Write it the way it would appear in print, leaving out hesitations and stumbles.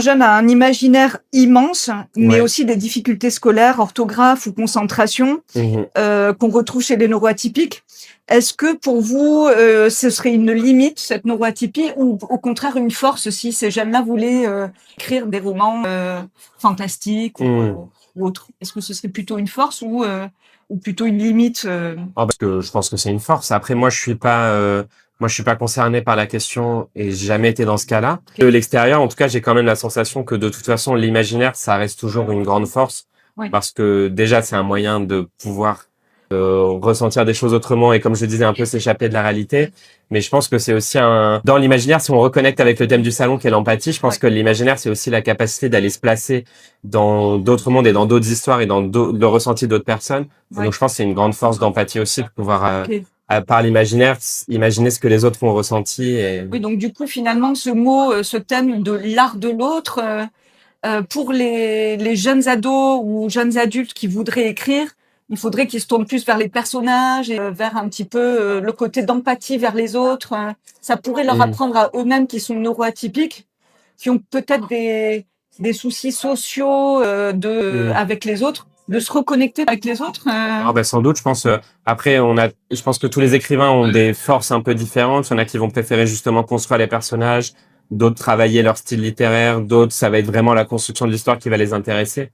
Jeune a un imaginaire immense, mais Ouais. aussi des difficultés scolaires, orthographe ou concentration, Mmh. qu'on retrouve chez les neuroatypiques. Est-ce que pour vous, ce serait une limite, cette neuroatypie, ou au contraire une force si ces jeunes-là voulaient, écrire des romans, fantastiques Mmh. ou autres? Est-ce que ce serait plutôt une force ou plutôt une limite, Ah parce que je pense que c'est une force. Après moi je suis pas concerné par la question et j'ai jamais été dans ce cas-là. De l'extérieur, en tout cas, j'ai quand même la sensation que de toute façon l'imaginaire, ça reste toujours une grande force Oui. parce que déjà c'est un moyen de pouvoir ressentir des choses autrement et comme je le disais un peu s'échapper de la réalité. Mais je pense que c'est aussi dans l'imaginaire, si on reconnecte avec le thème du salon qui est l'empathie, je pense que l'imaginaire c'est aussi la capacité d'aller se placer dans d'autres mondes et dans d'autres histoires et dans le ressenti d'autres personnes. Et donc je pense que c'est une grande force d'empathie aussi de pouvoir OK. par l'imaginaire imaginer ce que les autres ont ressenti et Oui, donc du coup, finalement, ce mot, ce thème de l'art de l'autre, pour les jeunes ados ou jeunes adultes qui voudraient écrire, il faudrait qu'ils se tournent plus vers les personnages et vers un petit peu, le côté d'empathie vers les autres, ça pourrait leur mmh, apprendre à eux-mêmes qui sont neuroatypiques, qui ont peut-être des soucis sociaux, mmh. avec les autres, de se reconnecter avec les autres, Ah bah sans doute, je pense. Après, je pense que tous les écrivains ont des forces un peu différentes. Il y en a qui vont préférer justement construire les personnages, d'autres travailler leur style littéraire, d'autres ça va être vraiment la construction de l'histoire qui va les intéresser.